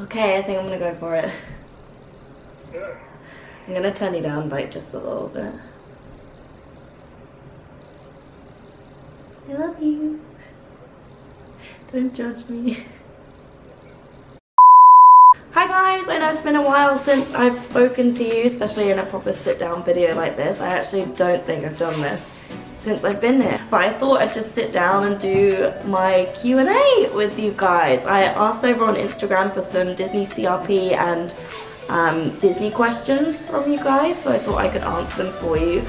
Okay, I think I'm gonna go for it. I'm gonna turn you down like just a little bit. I love you. Don't judge me. Hi guys, I know it's been a while since I've spoken to you, especially in a proper sit down video like this. I actually don't think I've done this since I've been here, but I thought I'd just sit down and do my Q&A with you guys. I asked over on Instagram for some Disney CRP and Disney questions from you guys, so I thought I could answer them for you,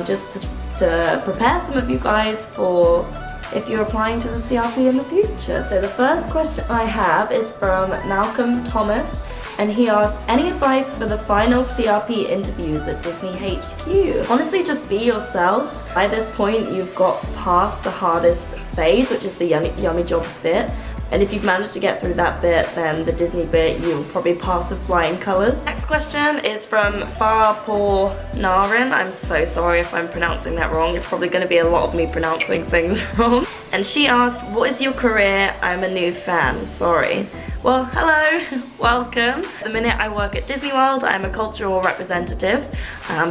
just to prepare some of you guys for if you're applying to the CRP in the future. So the first question I have is from Malcolm Thomas, and he asked, any advice for the final CRP interviews at Disney HQ? Honestly, just be yourself. By this point, you've got past the hardest phase, which is the yummy jobs bit. And if you've managed to get through that bit, then the Disney bit, you'll probably pass with flying colors. Next question is from Farapur Narin. I'm so sorry if I'm pronouncing that wrong. It's probably gonna be a lot of me pronouncing things wrong. And she asked, what is your career? I'm a new fan, sorry. Well, hello, welcome. At the minute I work at Disney World. I'm a cultural representative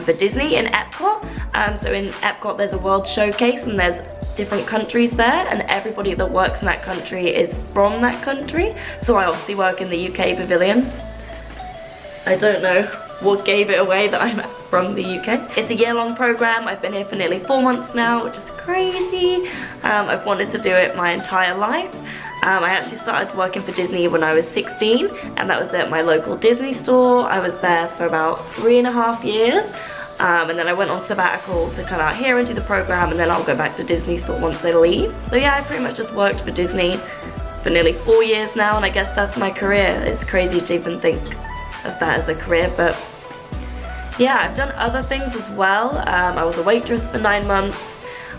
for Disney in Epcot. So in Epcot there's a world showcase and there's different countries there, and everybody that works in that country is from that country. So I obviously work in the UK pavilion. I don't know what gave it away that I'm from the UK. It's a year-long program. I've been here for nearly 4 months now, which is crazy. I've wanted to do it my entire life. I actually started working for Disney when I was 16, and that was at my local Disney store. I was there for about 3.5 years. And then I went on sabbatical to come out here and do the program, and then I'll go back to Disney store once I leave. So yeah, I pretty much just worked for Disney for nearly 4 years now, and I guess that's my career. It's crazy to even think of that as a career, but yeah, I've done other things as well. I was a waitress for 9 months.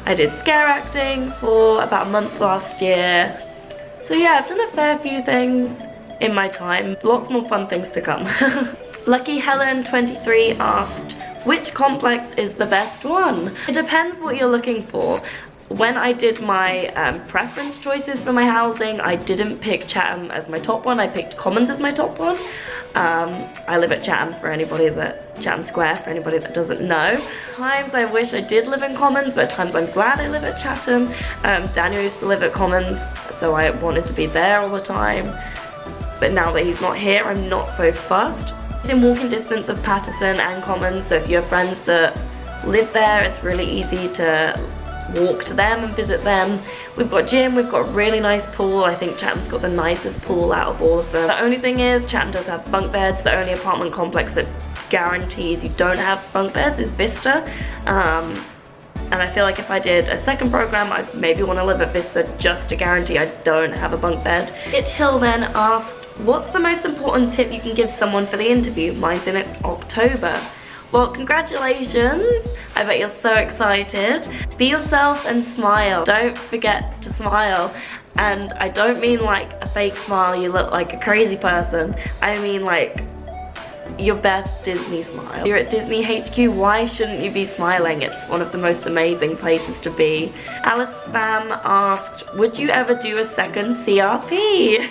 I did scare acting for about a month last year. So yeah, I've done a fair few things in my time. Lots more fun things to come. Lucky Helen 23 asked, which complex is the best one? It depends what you're looking for. When I did my preference choices for my housing, I didn't pick Chatham as my top one, I picked Commons as my top one. I live at Chatham Square for anybody that doesn't know. Times I wish I did live in Commons, but at times I'm glad I live at Chatham. Daniel used to live at Commons, so I wanted to be there all the time. But now that he's not here, I'm not so fussed. It's in walking distance of Patterson and Commons, so if you have friends that live there, it's really easy to walk to them and visit them. We've got gym, we've got a really nice pool. I think Chatham's got the nicest pool out of all of them. The only thing is, Chatham does have bunk beds. The only apartment complex that guarantees you don't have bunk beds is Vista. And I feel like if I did a second program, I'd maybe want to live at Vista just to guarantee I don't have a bunk bed. It Hill then asked, what's the most important tip you can give someone for the interview? Mine's in October. Well, congratulations. I bet you're so excited. Be yourself and smile. Don't forget to smile. And I don't mean like a fake smile, you look like a crazy person. I mean like your best Disney smile. You're at Disney HQ, why shouldn't you be smiling? It's one of the most amazing places to be. Alice Spam asked, would you ever do a second CRP?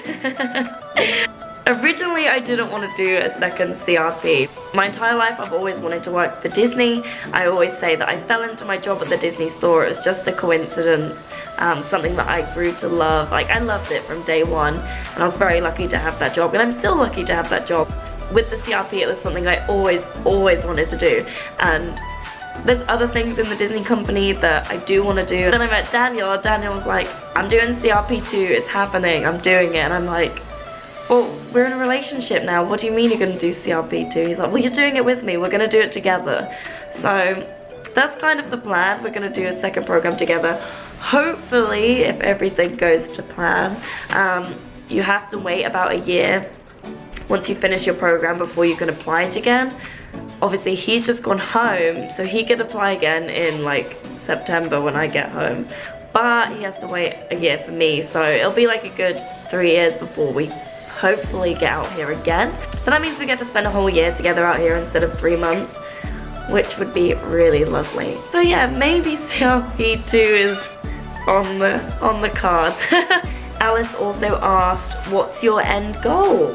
Originally, I didn't want to do a second CRP. My entire life, I've always wanted to work for Disney. I always say that I fell into my job at the Disney store. It was just a coincidence, something that I grew to love. Like, I loved it from day one, and I was very lucky to have that job, and I'm still lucky to have that job. With the CRP, it was something I always wanted to do, and there's other things in the Disney company that I do want to do. Then I met Daniel, and Daniel was like, I'm doing CRP 2, it's happening, I'm doing it, and I'm like, well, we're in a relationship now, what do you mean you're going to do CRP 2? He's like, well, you're doing it with me, we're going to do it together. So that's kind of the plan. We're going to do a second program together. Hopefully, if everything goes to plan. You have to wait about a year once you finish your program before you can apply it again. Obviously, he's just gone home, so he could apply again in like September when I get home. But he has to wait a year for me, so it'll be like a good 3 years before we hopefully get out here again. So that means we get to spend a whole year together out here instead of 3 months, which would be really lovely. So yeah, maybe CRP 2 is on the cards. Alice also asked, what's your end goal?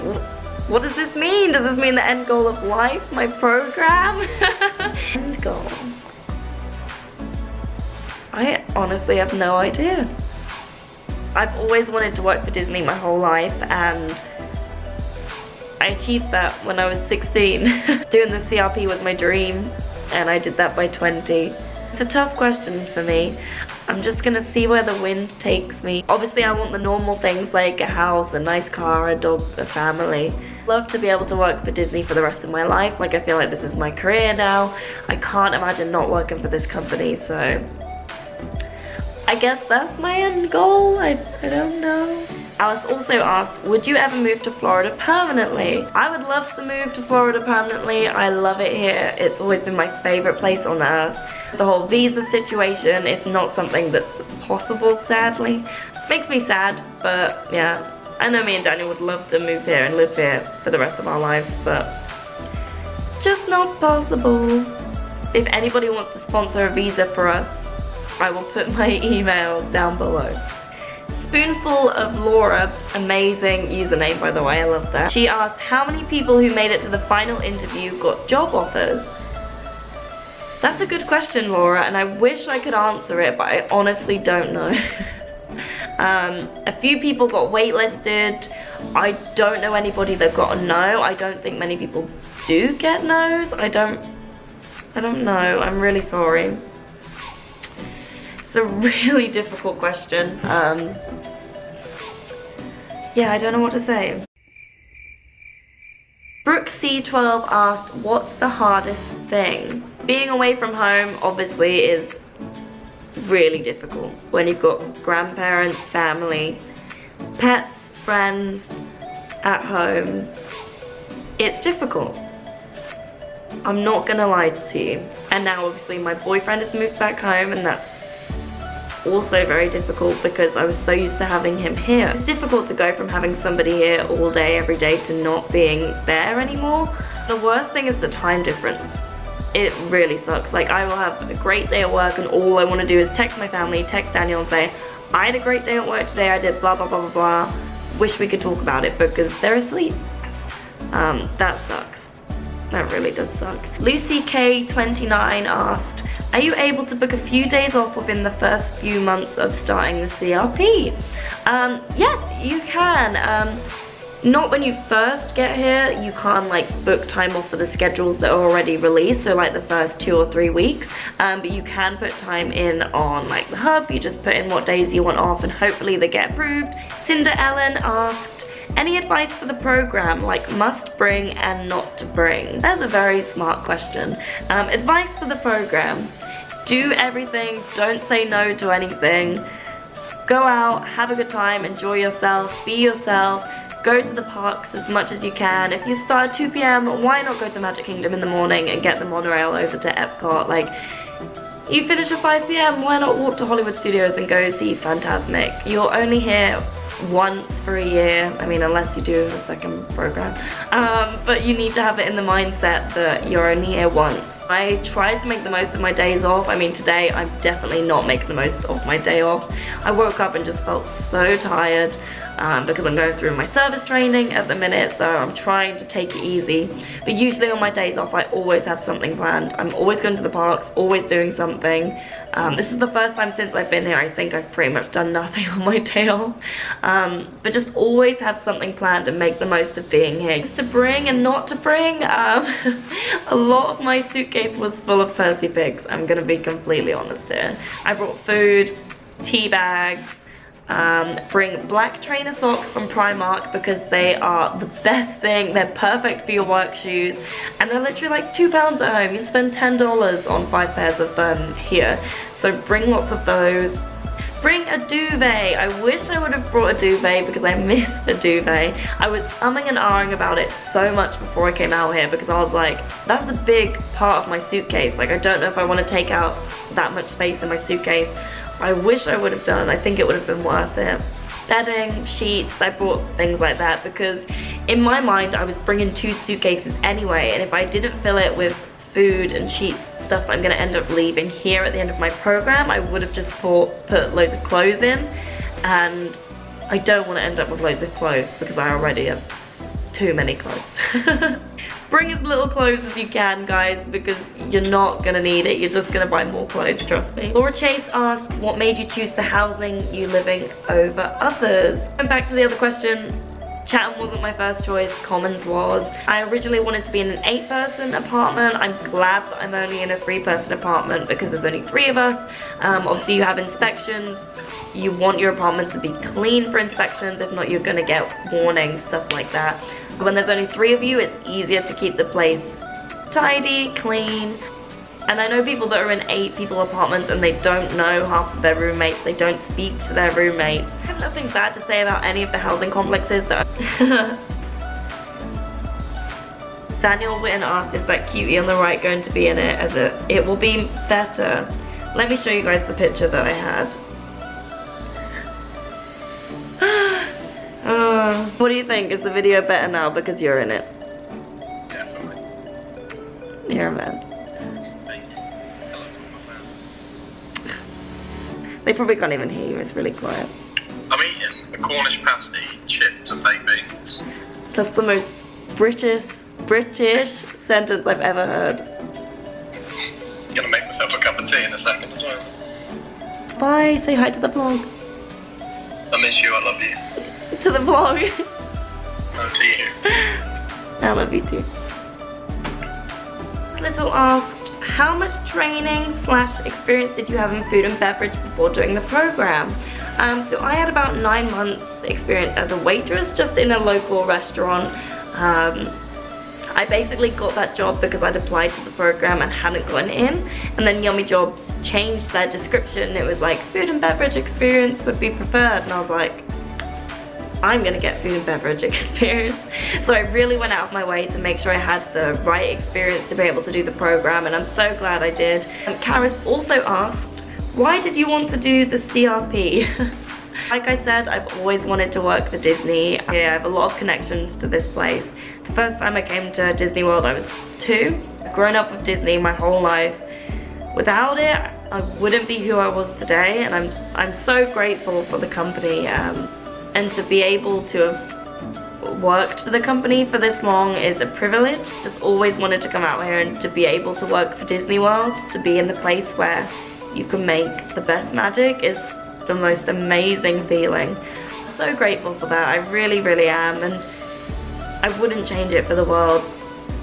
What does this mean? Does this mean the end goal of life? My program? End goal. I honestly have no idea. I've always wanted to work for Disney my whole life, and I achieved that when I was 16. Doing the CRP was my dream, and I did that by 20. It's a tough question for me. I'm just gonna see where the wind takes me. Obviously I want the normal things like a house, a nice car, a dog, a family. Love to be able to work for Disney for the rest of my life. Like, I feel like this is my career now. I can't imagine not working for this company, so I guess that's my end goal. I don't know. Alice also asked, would you ever move to Florida permanently? I would love to move to Florida permanently. I love it here. It's always been my favorite place on earth. The whole visa situation is not something that's possible, sadly. Makes me sad, but yeah. I know me and Daniel would love to move here and live here for the rest of our lives, but just not possible. If anybody wants to sponsor a visa for us, I will put my email down below. Spoonful of Laura, amazing username by the way, I love that. She asked how many people who made it to the final interview got job offers. That's a good question, Laura, and I wish I could answer it, but I honestly don't know. A few people got waitlisted. I don't know anybody that got a no. I don't think many people do get no's. I don't know. I'm really sorry. It's a really difficult question. Yeah, I don't know what to say. Brooke C12 asked, what's the hardest thing? Being away from home obviously is really difficult when you've got grandparents, family, pets, friends at home. It's difficult. I'm not gonna lie to you. And now obviously my boyfriend has moved back home, and that's also very difficult because I was so used to having him here. It's difficult to go from having somebody here all day, every day, to not being there anymore. The worst thing is the time difference. It really sucks. Like, I will have a great day at work and all I want to do is text my family, text Daniel and say, I had a great day at work today, I did blah blah blah blah blah. Wish we could talk about it because they're asleep. That sucks. That really does suck. Lucy K29 asked, are you able to book a few days off within the first few months of starting the CRP? Yes, you can. Not when you first get here. You can't like book time off for the schedules that are already released, so like the first 2 or 3 weeks. But you can put time in on like the hub. You just put in what days you want off and hopefully they get approved. Cinder Ellen asked, any advice for the program, like must bring and not to bring? That's a very smart question. Advice for the program. Do everything, don't say no to anything. Go out, have a good time, enjoy yourself, be yourself. Go to the parks as much as you can. If you start at 2 p.m, why not go to Magic Kingdom in the morning and get the monorail over to Epcot? Like, you finish at 5 p.m, why not walk to Hollywood Studios and go see Fantasmic? You're only here once for a year. I mean, unless you do a second program. But you need to have it in the mindset that you're only here once. I try to make the most of my days off. I mean, today I'm definitely not making the most of my day off. I woke up and just felt so tired. Because I'm going through my service training at the minute, so I'm trying to take it easy. But usually on my days off, I always have something planned. I'm always going to the parks, always doing something. This is the first time since I've been here, I think I've pretty much done nothing on my day off. But just always have something planned and make the most of being here. Just to bring and not to bring, a lot of my suitcase was full of Percy Pigs, I'm gonna be completely honest here. I brought food, tea bags, bring black trainer socks from Primark because they are the best thing. They're perfect for your work shoes and they're literally like £2 at home. You can spend $10 on 5 pairs of them here, so bring lots of those. Bring a duvet. I wish I would have brought a duvet because I miss a duvet. I was umming and ahhing about it so much before I came out here because I was like, that's a big part of my suitcase. Like, I don't know if I want to take out that much space in my suitcase. I wish I would have done. I think it would have been worth it. Bedding, sheets, I brought things like that because in my mind I was bringing 2 suitcases anyway, and if I didn't fill it with food and sheets, stuff I'm gonna end up leaving here at the end of my program, I would have just put loads of clothes in, and I don't want to end up with loads of clothes because I already have too many clothes. Bring as little clothes as you can, guys, because you're not gonna need it. You're just gonna buy more clothes, trust me. Laura Chase asked, what made you choose the housing you living over others? And back to the other question, Chatham wasn't my first choice, Commons was. I originally wanted to be in an 8-person apartment. I'm glad that I'm only in a 3-person apartment because there's only 3 of us. Obviously you have inspections. You want your apartment to be clean for inspections, if not you're gonna get warnings, stuff like that. When there's only 3 of you, it's easier to keep the place tidy, clean. And I know people that are in 8-people apartments and they don't know half of their roommates, they don't speak to their roommates. I have nothing bad to say about any of the housing complexes that Daniel Witten asked, is that cutie on the right going to be in it? As it will be better. Let me show you guys the picture that I had. What do you think? Is the video better now because you're in it? Definitely. You're a man. Thank you. Hello to my family. They probably can't even hear you, it's really quiet. I'm eating a Cornish pasty, chips and baked beans. That's the most British sentence I've ever heard. Gonna make myself a cup of tea in a second as well. Bye, say hi to the vlog. I miss you, I love you. To the vlog. No, to you. I love you too. Little asked, how much training / experience did you have in food and beverage before doing the program? So I had about 9 months experience as a waitress just in a local restaurant. I basically got that job because I'd applied to the program and hadn't gotten in, and then Yummy Jobs changed their description. It was like food and beverage experience would be preferred, and I was like, I'm gonna get food and beverage experience. So I really went out of my way to make sure I had the right experience to be able to do the program, and I'm so glad I did. Karis also asked, why did you want to do the CRP? Like I said, I've always wanted to work for Disney. I have a lot of connections to this place. The first time I came to Disney World, I was 2. I've grown up with Disney my whole life. Without it, I wouldn't be who I was today, and I'm so grateful for the company. And to be able to have worked for the company for this long is a privilege. Just always wanted to come out here and to be able to work for Disney World, to be in the place where you can make the best magic is the most amazing feeling. I'm so grateful for that, I really, really am, and I wouldn't change it for the world.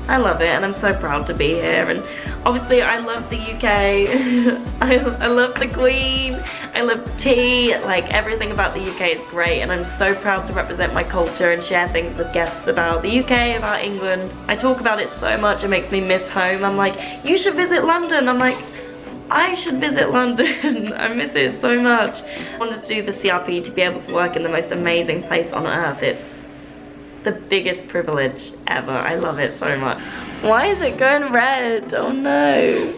I love it and I'm so proud to be here, and obviously I love the UK. I love the Queen, I love tea, like everything about the UK is great, and I'm so proud to represent my culture and share things with guests about the UK, about England. I talk about it so much, it makes me miss home. I'm like, you should visit London. I'm like, I should visit London. I miss it so much. I wanted to do the CRP to be able to work in the most amazing place on earth. It's the biggest privilege ever. I love it so much. Why is it going red? Oh no.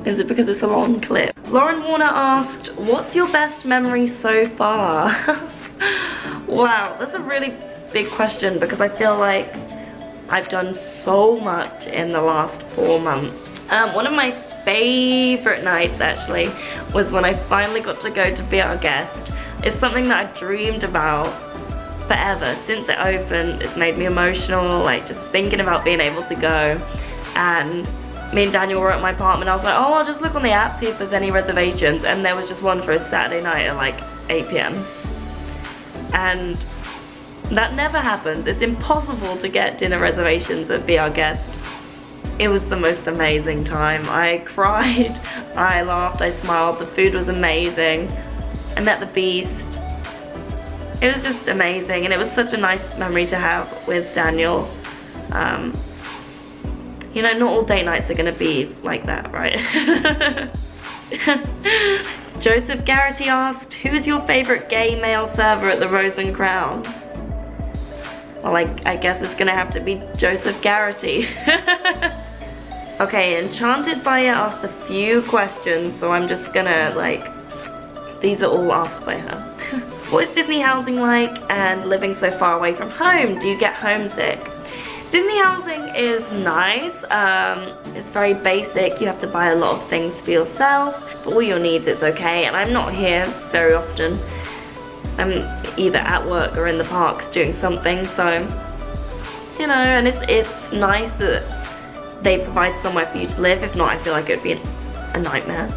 Is it because it's a long clip? Lauren Warner asked, what's your best memory so far? Wow, that's a really big question because I feel like I've done so much in the last 4 months. One of my favorite nights actually was when I finally got to go to Be Our Guest. It's something that I've dreamed about forever. Since it opened, it's made me emotional, like just thinking about being able to go. And me and Daniel were at my apartment. I was like, oh, I'll just look on the app, see if there's any reservations. And there was just one for a Saturday night at like 8 p.m. And that never happens. It's impossible to get dinner reservations at Be Our Guest. It was the most amazing time. I cried, I laughed, I smiled, the food was amazing. I met the Beast. It was just amazing, and it was such a nice memory to have with Daniel. You know, not all date nights are gonna be like that, right? Joseph Garrity asked, who's your favorite gay male server at the Rose and Crown? Well, I guess it's gonna have to be Joseph Garrity. Okay, Enchanted Buyer asked a few questions, so I'm just gonna these are all asked by her. What is Disney housing like and living so far away from home? Do you get homesick? Disney housing is nice. It's very basic. You have to buy a lot of things for yourself. For all your needs, it's okay, and I'm not here very often. I'm either at work or in the parks doing something, so, you know, and it's nice that they provide somewhere for you to live. If not, I feel like it would be a nightmare.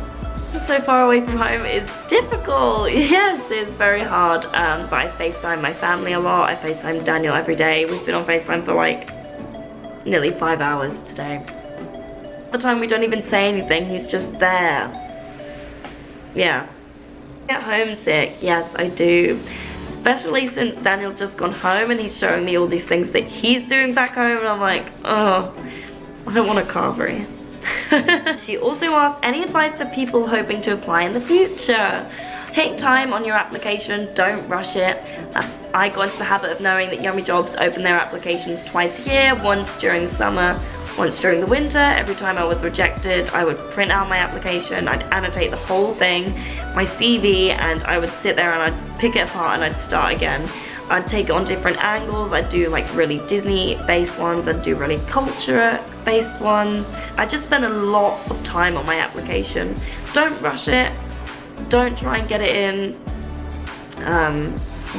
So far away from home is difficult. Yes, it's very hard, but I FaceTime my family a lot. I FaceTime Daniel every day. We've been on FaceTime for like nearly 5 hours today. The time we don't even say anything, he's just there. Yeah. Get homesick, yes I do. Especially since Daniel's just gone home and he's showing me all these things that he's doing back home, and I'm like, oh, I don't want a carvery. She also asked any advice to people hoping to apply in the future. Take time on your application, don't rush it. I got into the habit of knowing that Yummy Jobs open their applications twice a year, once during summer, once during the winter. Every time I was rejected, I would print out my application, I'd annotate the whole thing, my CV, and I would sit there and I'd pick it apart and I'd start again. I'd take it on different angles. I'd do like really Disney-based ones, I'd do really culture-based ones. I just spent a lot of time on my application. Don't rush it. Don't try and get it in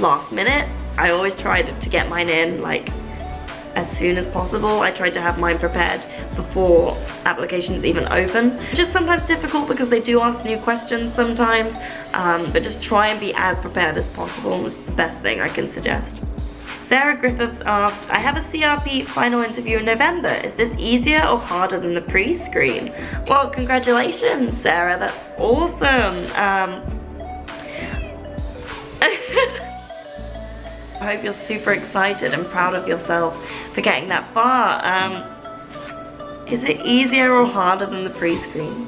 last minute. I always tried to get mine in like as soon as possible. I tried to have mine prepared before applications even open. It's just sometimes difficult because they do ask new questions sometimes, but just try and be as prepared as possible. It's the best thing I can suggest. Sarah Griffiths asked, I have a CRP final interview in November. Is this easier or harder than the pre-screen? Well, congratulations, Sarah, that's awesome. I hope you're super excited and proud of yourself for getting that far. Is it easier or harder than the pre-screen?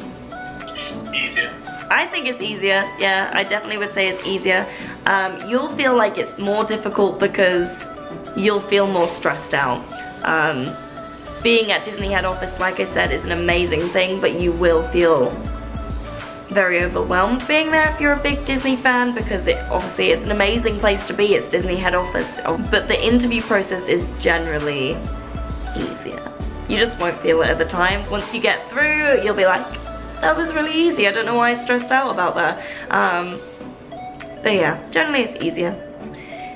Easier. I think it's easier, yeah, I definitely would say it's easier. You'll feel like it's more difficult because you'll feel more stressed out. Being at Disney head office, like I said, is an amazing thing, but you will feel very overwhelmed being there if you're a big Disney fan, because obviously it's an amazing place to be. It's Disney head office, but the interview process is generally easier. You just won't feel it at the time. Once you get through, you'll be like, that was really easy. I don't know why I stressed out about that. But yeah, generally it's easier.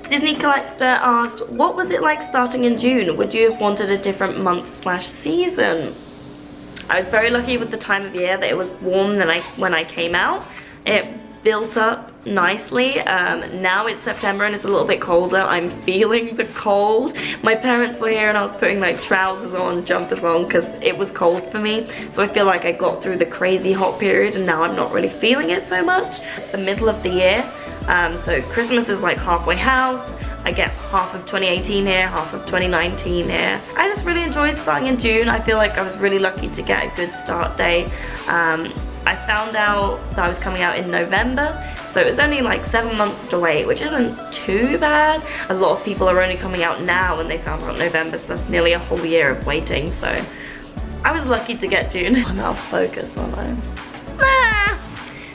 Disney Collector asked, what was it like starting in June? Would you have wanted a different month/season? I was very lucky with the time of year that it was warm when I came out. It built up nicely. Now it's September and it's a little bit colder. I'm feeling the cold. My parents were here and I was putting like trousers on, jumpers on, because it was cold for me. So I feel like I got through the crazy hot period and now I'm not really feeling it so much. It's the middle of the year, so Christmas is like halfway house. I get half of 2018 here, half of 2019 here. I just really enjoyed starting in June. I feel like I was really lucky to get a good start date. I found out that I was coming out in November, so it was only like 7 months to wait, which isn't too bad. A lot of people are only coming out now and they found out November, so that's nearly a whole year of waiting, so I was lucky to get June. I'm out of focus, aren't I?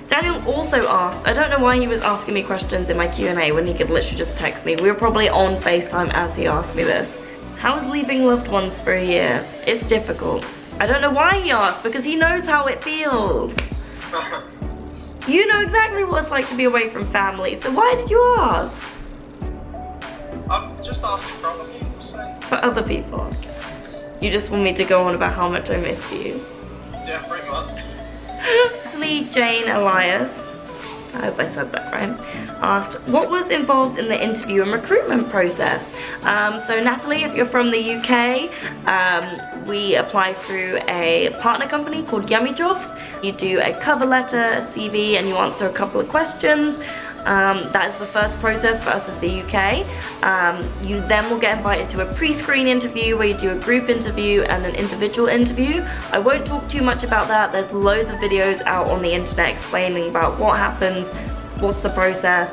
Daniel also asked, I don't know why he was asking me questions in my Q&A when he could literally just text me. We were probably on FaceTime as he asked me this. How is leaving loved ones for a year? It's difficult. I don't know why he asked, because he knows how it feels. You know exactly what it's like to be away from family, so why did you ask? I'm just asking for other people's sake. For other people? You just want me to go on about how much I miss you? Yeah, pretty much. Natalie Jane Elias, I hope I said that right, asked, what was involved in the interview and recruitment process? So Natalie, if you're from the UK, we apply through a partner company called Yummy Jobs. You do a cover letter, a CV, and you answer a couple of questions. That is the first process for us as the UK. You then will get invited to a pre-screen interview where you do a group interview and an individual interview. I won't talk too much about that. There's loads of videos out on the internet explaining about what happens, what's the process.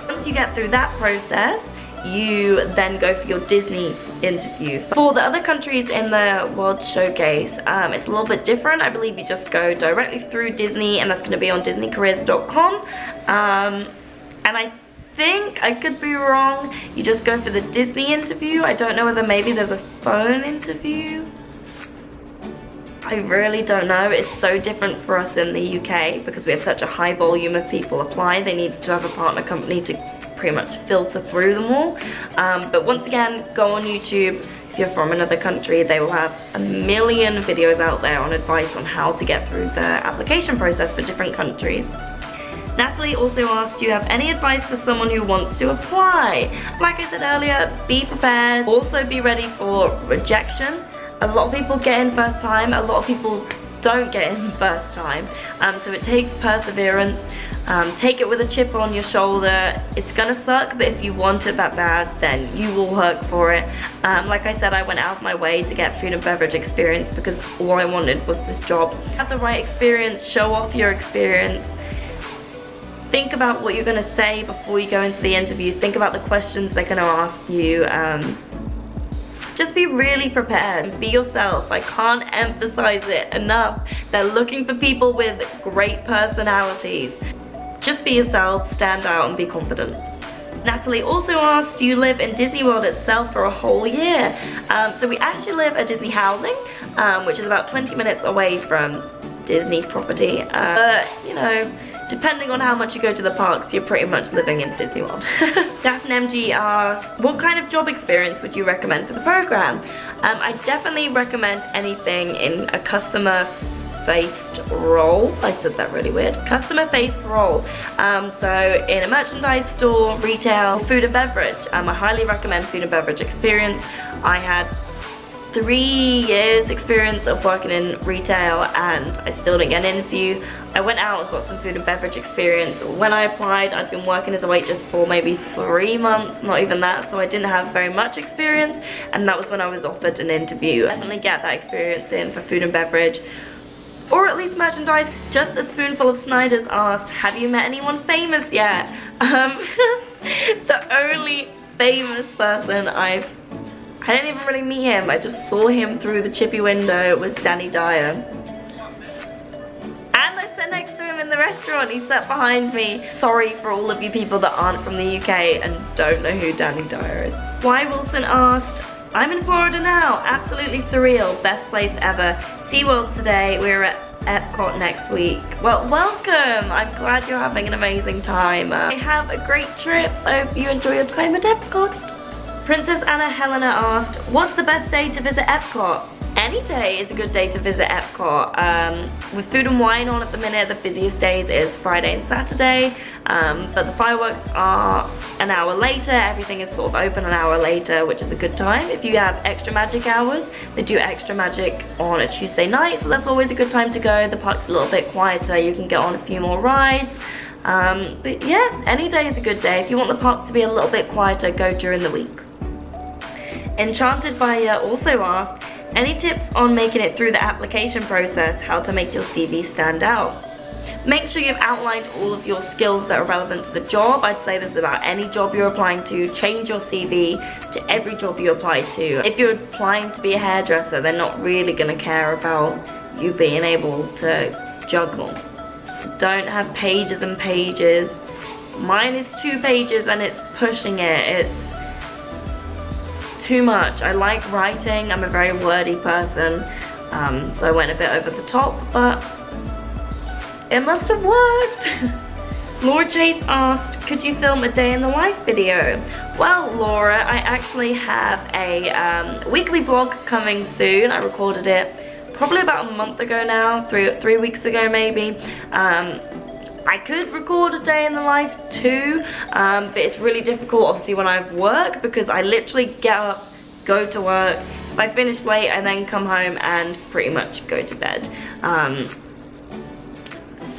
Once you get through that process, you then go for your Disney interview. For the other countries in the World Showcase, it's a little bit different. I believe you just go directly through Disney, and that's going to be on disneycareers.com. And I think, I could be wrong, you just go for the Disney interview. I don't know whether maybe there's a phone interview. I really don't know. It's so different for us in the UK because we have such a high volume of people apply. They need to have a partner company to pretty much filter through them all. But once again, go on YouTube. If you're from another country, they will have a million videos out there on advice on how to get through the application process for different countries. Natalie also asked, do you have any advice for someone who wants to apply? Like I said earlier, be prepared. Also be ready for rejection. A lot of people get in first time, a lot of people don't get in first time. So it takes perseverance. Take it with a chip on your shoulder. It's gonna suck, but if you want it that bad, then you will work for it. Like I said, I went out of my way to get food and beverage experience because all I wanted was this job. Have the right experience, show off your experience. Think about what you're gonna say before you go into the interview. Think about the questions they're gonna ask you. Just be really prepared. Be yourself. I can't emphasize it enough. They're looking for people with great personalities. Just be yourself, stand out, and be confident. Natalie also asked, do you live in Disney World itself for a whole year? So we actually live at Disney Housing, which is about 20 minutes away from Disney property. But, you know, depending on how much you go to the parks, you're pretty much living in Disney World. Daphne MG asked, what kind of job experience would you recommend for the program? I definitely recommend anything in a customer-faced role. I said that really weird. Customer-faced role. So in a merchandise store, retail, food and beverage. I highly recommend food and beverage experience. I had 3 years experience of working in retail and I still didn't get an interview. I went out and got some food and beverage experience. When I applied, I'd been working as a waitress for maybe 3 months, not even that, so I didn't have very much experience, and that was when I was offered an interview. Definitely get that experience in for food and beverage, or at least merchandise. Just a Spoonful of Snyders asked, have you met anyone famous yet? The only famous person I didn't even really meet him, I just saw him through the chippy window. It was Danny Dyer. And I sat next to him in the restaurant, he sat behind me. Sorry for all of you people that aren't from the UK and don't know who Danny Dyer is. Why Wilson asked, I'm in Florida now, absolutely surreal, best place ever. SeaWorld today, we're at Epcot next week. Well, welcome, I'm glad you're having an amazing time. Have a great trip, I hope you enjoy your time at Epcot. Princess Anna Helena asked, what's the best day to visit Epcot? Any day is a good day to visit Epcot. With food and wine on at the minute, the busiest days is Friday and Saturday, but the fireworks are an hour later. Everything is sort of open an hour later, which is a good time. If you have extra magic hours, they do extra magic on a Tuesday night, so that's always a good time to go. The park's a little bit quieter, you can get on a few more rides. But yeah, any day is a good day. If you want the park to be a little bit quieter, go during the week. Enchanted Buyer also asked, any tips on making it through the application process, how to make your CV stand out? Make sure you've outlined all of your skills that are relevant to the job. I'd say this about any job you're applying to. Change your CV to every job you apply to. If you're applying to be a hairdresser, they're not really going to care about you being able to juggle. Don't have pages and pages. Mine is 2 pages and it's pushing it. It's too much. I like writing, I'm a very wordy person, so I went a bit over the top, but it must have worked. Laura Chase asked, could you film a day in the life video? Well, Laura, I actually have a weekly vlog coming soon. I recorded it probably about a month ago now, 3 weeks ago maybe. I could record a day in the life too, but it's really difficult obviously when I have work, because I literally get up, go to work, if I finish late I then come home and pretty much go to bed.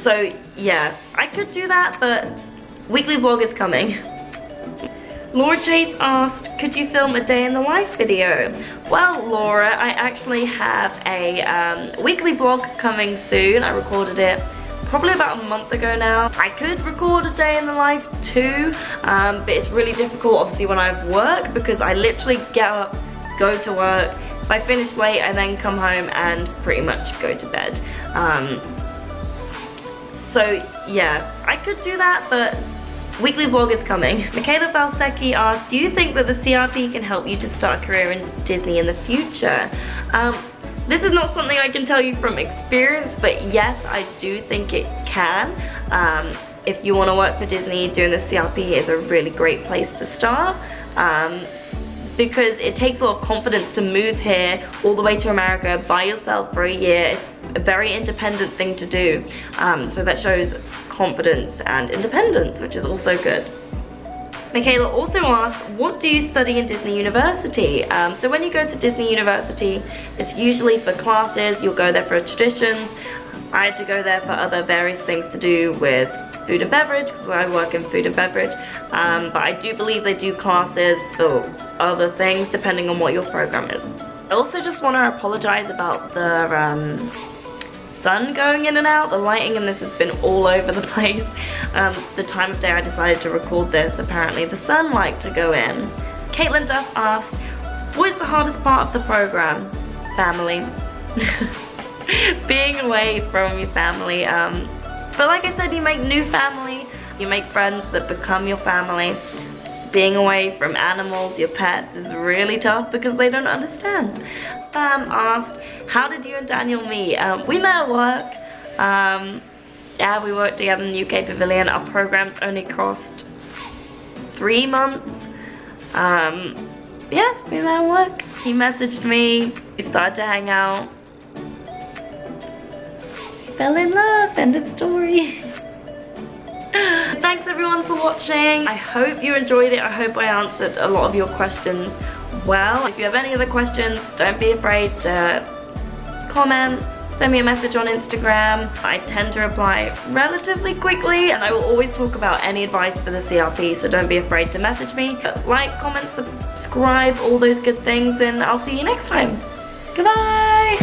So yeah, I could do that, but weekly vlog is coming. Laura Chase asked, could you film a day in the life video? Well, Laura, I actually have a weekly vlog coming soon. I recorded it probably about a month ago now. I could record a day in the life too, but it's really difficult obviously when I have work, because I literally get up, go to work, if I finish late I then come home and pretty much go to bed. So yeah, I could do that, but weekly vlog is coming. Michaela Valsecki asked, do you think that the CRP can help you to start a career in Disney in the future? This is not something I can tell you from experience, but yes, I do think it can. if you want to work for Disney, doing the CRP is a really great place to start. Because it takes a lot of confidence to move here all the way to America by yourself for a year. It's a very independent thing to do. So that shows confidence and independence, which is also good. Michaela also asked, what do you study in Disney University? So when you go to Disney University, it's usually for classes. You'll go there for traditions. I had to go there for other various things to do with food and beverage, because I work in food and beverage. But I do believe they do classes for other things depending on what your program is. I also just want to apologize about the sun going in and out. The lighting in this has been all over the place. The time of day I decided to record this, apparently the sun liked to go in. Caitlin Duff asked, what is the hardest part of the program? Family. Being away from your family. But like I said, you make new family. You make friends that become your family. Being away from animals, your pets, is really tough because they don't understand. Spam asked, how did you and Daniel meet? We met at work. Yeah, we worked together in the UK Pavilion. Our programs only cost 3 months. Yeah, we met at work. He messaged me, we started to hang out. Fell in love, end of story. Thanks everyone for watching. I hope you enjoyed it. I hope I answered a lot of your questions well. If you have any other questions, don't be afraid to comment, send me a message on Instagram. I tend to reply relatively quickly, and I will always talk about any advice for the CRP, so don't be afraid to message me. Like, comment, subscribe, all those good things, and I'll see you next time. Goodbye!